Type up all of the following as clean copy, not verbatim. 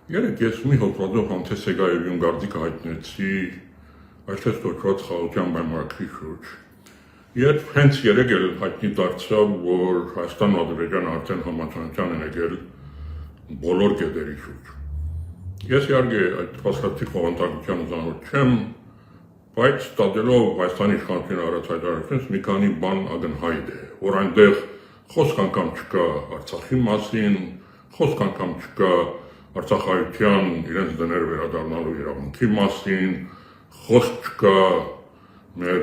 Երեք ես մի հոդվածով Հանթեսեգաևի գարդիկը հայտնեցի այսպես կոչված խաղաղության բեմարկի շուրջ։ Երբ հենց երեք էլ հայտնի դարձավ, որ Հայաստանն ու Ադրբեջանը արդեն համաձայնության են եկել բոլոր կետերի շուրջ։ Ես իհարկե այդ փաստաթղթի խոհանտակության զանոթ չեմ, բայց ստացելով Հայաստանի իշխանությունների արած հայտարարությունից մի քանի բան ակնհայտ է, որ այնտեղ խոսք անգամ չկա Արցախի մասին, խոսք անգամ չկա Արցախայության իրենց դները վերադառնալու իրավունքի մասին, խոսք չկա մեր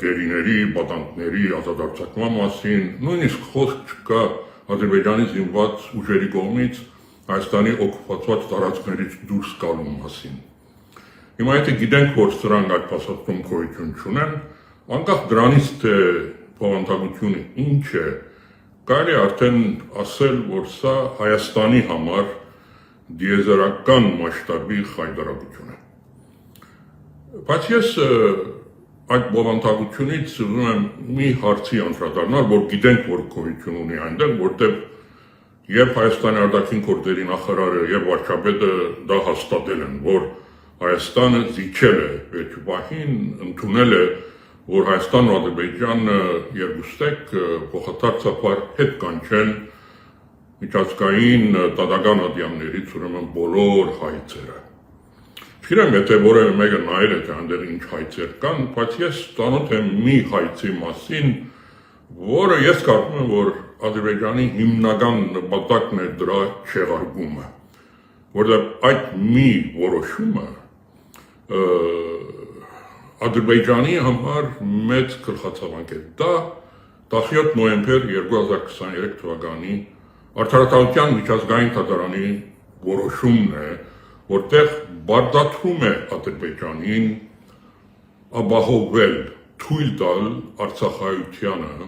գերիների, պատանկների ազատարձակման մասին, նույնիսկ խոսք չկա Ադրբեջանի զինված ուժերի կողմից Հայաստանի օկուպացված տարածքներից դուրս գալու մասին։ Հիմա եթե գիտենք, որ սրանք այդ փաստաթղթում գոյություն չունեն, անկախ դրանից թե փոխանցությունը ինչ է, կարելի է արդեն ասել, որ սա Հայաստանի համար դիեզերական մասշտաբի խայտարակություն է։ Բայց ես այդ բովանդակությունից ուզում եմ մի հարցի անդրադառնալ, որ գիտենք, որ գոյություն ունի այնտեղ, որտեղ երբ Հայաստանի արտաքին գործերի նախարարը եւ վարչապետը դա հաստատել են, որ Հայաստանը զիջել է վերջին ընդունել է, որ Հայաստանն ու Ադրբեջանը երկուստեք փոխադարձաբար հետ կանչեն միջազգային դատական ադյամներից ուրեմն բոլոր հայցերը։ Չգիտեմ, եթե որևէ մեկը նայել է, թե այնտեղ ինչ հայցեր կան, բայց ես ծանոթ եմ մի հայցի մասին, որը ես կարծում եմ, որ Ադրբեջանի հիմնական նպատակն է դրա չեղարկումը, որտեղ այդ մի որոշումը Ադրբեջանի համար մեծ գլխացավանք է։ Դա 17 նոյեմբեր 2023 թվականի Արդարադատության միջազգային դատարանի որոշումն է, որտեղ բարդացում է Ադրբեջանին ապահովել թույլ տալ Արցախայությանը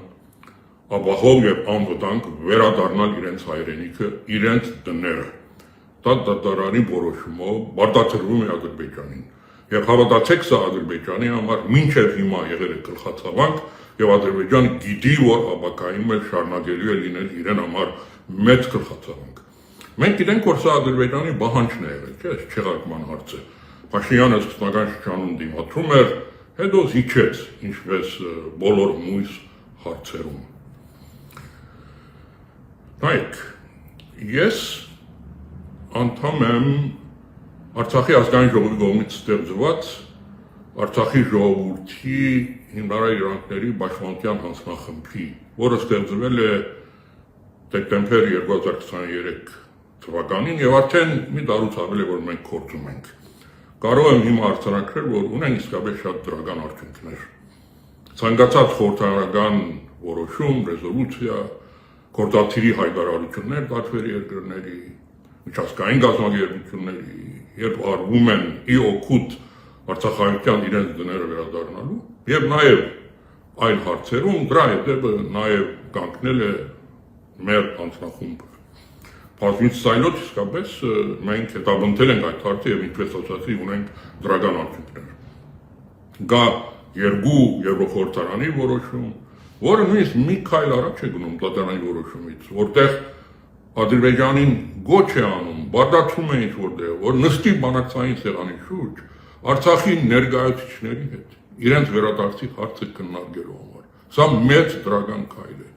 ապահով եւ անվտանգ վերադառնալ իրենց հայրենիքը, իրենց տները։ Դա դատարանի որոշումով բարդացրվում է Ադրբեջանին։ Եվ հավատացեք, սա Ադրբեջանի համար մինչև հիմա եղել է գլխացավանք, եւ Ադրբեջանը գիտի, որ ապակայում էլ շարունակելու է լինել իրեն համար մեծ գլխացավանք։ Մենք գիտենք, որ սա Ադրբեջանի բանջն է եղել, չէ՞, չեղարկման հարցը։ Փաշինյանը սկզբնական շրջանում դիմադրում էր, հետո զիջեց, ինչպես բոլոր մույս հարցերում։ Նայեք, ես անդամ եմ Արցախի ազգային ժողովի կողմից ստեղծված Արցախի ժողովրդի հիմնարար իրավունքների պաշտպանության հանձնախմբի, որը ստեղծվել է դեկտեմբեր 2023 թվականին եւ արդեն մի տարուց ավել է, որ մենք գործում ենք։ Կարող եմ հիմա արձանագրել, որ ունենք իսկապես շատ դրական արդյունքներ։ Ցանկացած խորհրդարանական որոշում, ռեզոլյուցիա, գործադիրի հայտարարություններ տարբեր երկրների, միջազգային գազագերբությունների, երբ արվում են ի օգուտ Արցախայության իրենց դները վերադառնալու, եւ նաեւ այլ հարցերում դրա հետևը նաեւ կանգնել է մեր հանձնախումբը։ Բազմից այլոց իսկապես մենք հետապնդել ենք այդ հարցը եւ ինչպես ասացի ունենք դրական արդյունքներ։ Գա երկու Եվրոխորհրդարանի որոշում, որը նույնիսկ մի քայլ առաջ է գնում դատարանի որոշումից, որտեղ Ադրբեջանին գոչ է անում, բարդացում է ինչ-որտեղ, որ նստի բանակցային սեղանի շուրջ Արցախի ներկայացուցիչների հետ իրենց վերադարձի հարցը քննարկելու համար։ Սա մեծ դրական քայլ է։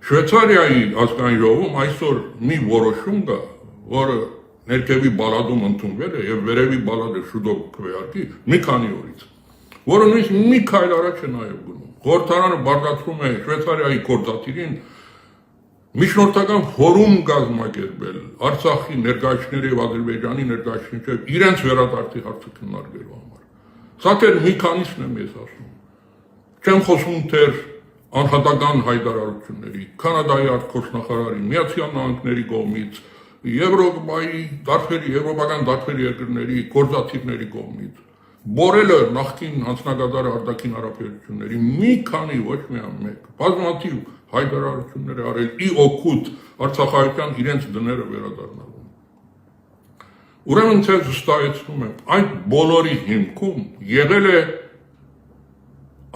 Շվեյցարիայի ազգային ժողովում այսօր մի որոշում կա, որը ներքևի բալադում ընդունվել է եւ վերևի բալադը շուտով քվեարկի մի քանի օրից, որը նույնիսկ մի քայլ առաջ է նաեւ գնում։ Խորհրդարանը բարդացնում է Շվեյցարիայի գործադիրին միջնորդական ֆորում կազմակերպել Արցախի ներկայացուցիչների եւ Ադրբեջանի ներկայացուցիչների իրենց վերադարձի հարցը քննարկելու համար։ Սա դեռ մի քանիսն եմ ես ասում։ Չեմ խոսում դեռ անհատական հայտարարությունների, Կանադայի արտգործնախարարի, Միացյալ Նահանգների կողմից, Եվրոպայի եվրոպական տարբեր երկրների գործադիրների կողմից, Բորելը նախկին հանձնագետարը արտաքին հարաբերությունների մի քանի ոչ միայն մեկ, բազմաթիվ հայտարարություններ արել ի օգուտ Արցախայության իրենց դները վերադառնալու։ Ուրեմն ցած վստահեցնում եմ, այդ բոլորի հիմքում եղել է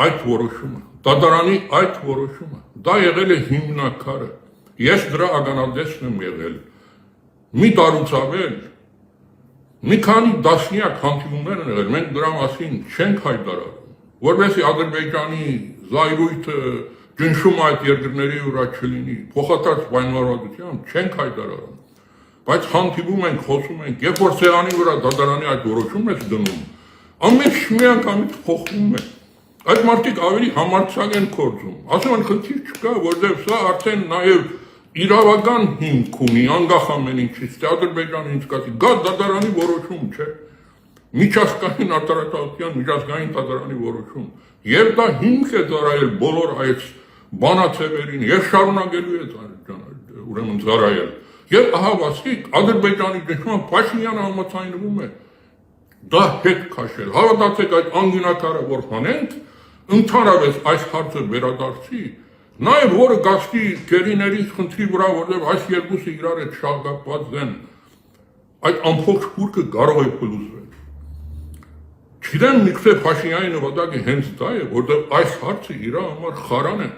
այդ որոշումը, դատարանի այդ որոշումը, դա եղել է հիմնակարը։ Ես դրա ականատեսն եմ եղել մի տարուց ավել մի քանի դաշնյակ հանդիպումներ են եղել, մենք դրա մասին չենք հայտարարում, որովհետեւ Ադրբեջանի զայրույթը ճնշումը այդ երկրների վրա չլինի, փոխադարձ պայմանավորվածությամբ չենք հայտարարում, բայց հանդիպում ենք, խոսում ենք, երբ որ սեղանի վրա դատարանի այդ որոշումն է դնում, ամեն մի անգամից փոխվում է։ Այդ մարդիկ ավելի համարձակ են գործում, ասում են խնդիր չկա, որովհետեւ սա արդեն նաեւ իրավական հիմք ունի, անկախ ամեն ինչից, Ադրբեջանը ինչ կասի, գա դատարանի որոշում չէ, միջազգային արտարաշահության միջազգային դատարանի որոշում, եւ դա հիմք է ծառայել բոլոր այդ բանացևերին, եւ շարունակելու է ուրեմն ծառայել։ Եվ ահա վասիկ Ադրբեջանի ճնշման Փաշինյանը համաձայնվում է դա հետ քաշել։ Հավատացեք այդ անգյունակարը որ հանենք, ընդհանրապես այս հարցը վերադարձի, նաև որը գաստի գերիների խնդրի վրա, որտեղ այս երկուսը իրար հետ շաղկապված են, այդ ամբողջ փուրկը կարող է փլուզվել։ Չգիտեմ միգուցե Փաշինյանի նպատակը հենց դա է, որտեղ այս հարցը իր համար խարան է։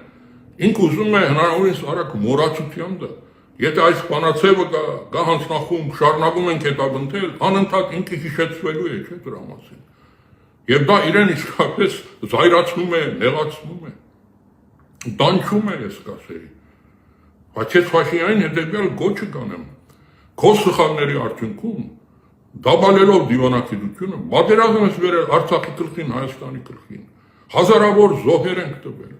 Ինքը ուզում է հնարավորինս արագ մոռացության դա։ Եթե այս բանացևը գա հանձնախումբ շարունակում ենք հետապնդել, անընդհատ ինքը հիշեցվելու է, չէ՞ դրա մասին։ Եվ դա իրեն իսկապես զայրացնում է, նեղացնում է, դանչում է, ես կասեի։ Բայց ես Փաշինյանին հետևյալ գոչը կանեմ, քո սխալների արդյունքում, դաբալելով դիվանագիտությունը, պատերազմ ես բերել Արցախի գլխին, Հայաստանի գլխին, հազարավոր զոհեր ենք տվել,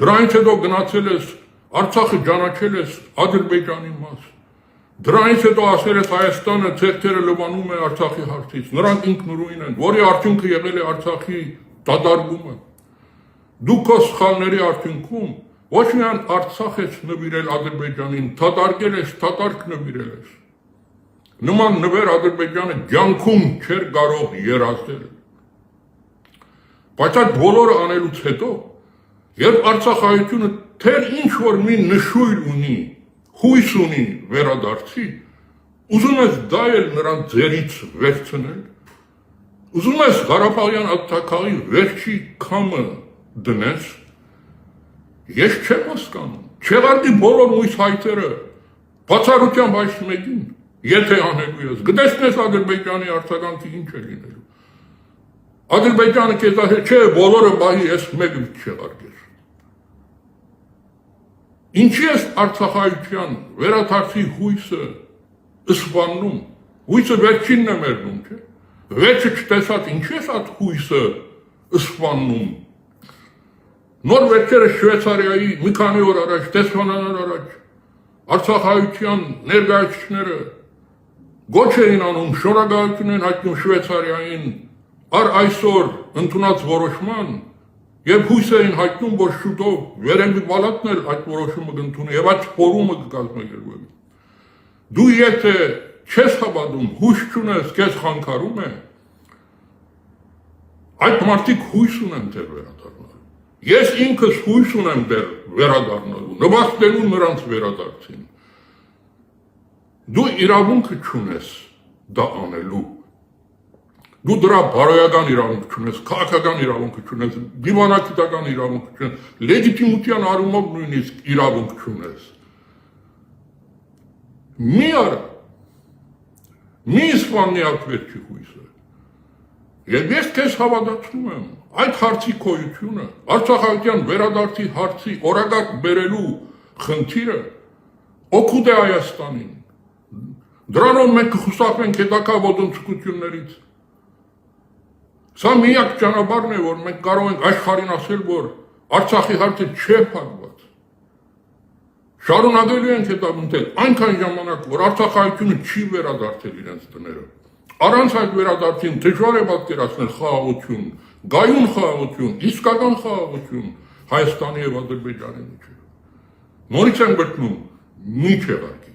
դրանից հետո գնացել ես Արցախը ճանաչել ես Ադրբեջանի մաս, դրանից հետո ասել ես Հայաստանը ցեղերը լվանում է Արցախի հարցից, նրանք ինքնուրույն են, որի արդյունքը եղել է Արցախի դադարումը։ Դու քո սխալների արդյունքում ոչ միայն Արցախ ես նվիրել Ադրբեջանին, դատարկել ես, դատարկ նվիրել ես։ Նման նվեր Ադրբեջանը ջանքում չէր կարող երազել։ Բայց այդ բոլորը անելուց հետո, երբ Արցախայությունը թեր ինչ որ մի նշույլ ունի, հույս ունի վերադարձի, ուզում ես դա էլ նրան ձերից վերցնել, ուզում ես Ղարաբաղյան ատթաքաղի վերջի քամը դնես, ես չեմ հասկանում, չեղարդի բոլոր մույս հայտերը, բացառությամբ այս մեկին, եթե անելու ես, գտեսնես Ադրբեջանի արձագանքի ինչ է լինելու։ Ադրբեջանը քեզ ասել չէ, բոլորը բահի ես մեկը չեղարկես։ Ինչի ես Արցախայության վերադարձի հույսը սպանում, հույսը վերջինն է մերնում, չէ, վերջը չտեսած ինչի ես այդ հույսը սպանում։ Նոր վերջերը Շվեյցարիայի մի քանի օր առաջ, տեսփանանար առաջ, Արցախայության ներկայացուցիչները գոչ էին անում, շնորհակալություն են հայտնում Շվեյցարիային առ այսօր ընդունած որոշման եւ հույս էին հայտնում, որ շուտով վերևի պալատն էլ այդ որոշումը կընդունի եւ այդ ֆորումը կկազմակերպվի։ Դու եթե չես հավատում, հույս չունես, քեզ խանգարում է, այդ մարդիկ հույս ունեն դեռ վերադառնալու։ Ես ինքս հույս ունեմ դեռ վերադառնալու, նվաստելու նրանց վերադարձին։ Դու իրավունքը չունես դա անելու։ Դու դրա բարոյական իրավունք չունես, քաղաքական իրավունք չունես, դիվանագիտական իրավունք չունես, լեգիտիմության առումով նույնիսկ իրավունք չունես։ Մի արա, մի սպանի այդ վերջի հույսը։ Եվ ես քեզ հավատացնում եմ, այդ հարցի քոյությունը, Արցախայության վերադարձի հարցի օրակարգ բերելու խնդիրը օգուտ է Հայաստանին։ Դրանով մենք կխուսափենք հետագա ոտնձգություններից։ Սա միակ ճանապարհն է, որ մենք կարող ենք աշխարհին ասել, որ Արցախի հարցը չէ փակված։ Շարունակելու ենք հետապնդել այնքան ժամանակ, որ Արցախայությունը չի վերադարձել իրենց տները։ Առանց այդ վերադարձին դժվար է պատկերացնել խաղաղություն, գայուն խաղաղություն, իսկական խաղաղություն Հայաստանի եւ Ադրբեջանի միջեւ։ Նորից եմ գտնում մի չեղակ։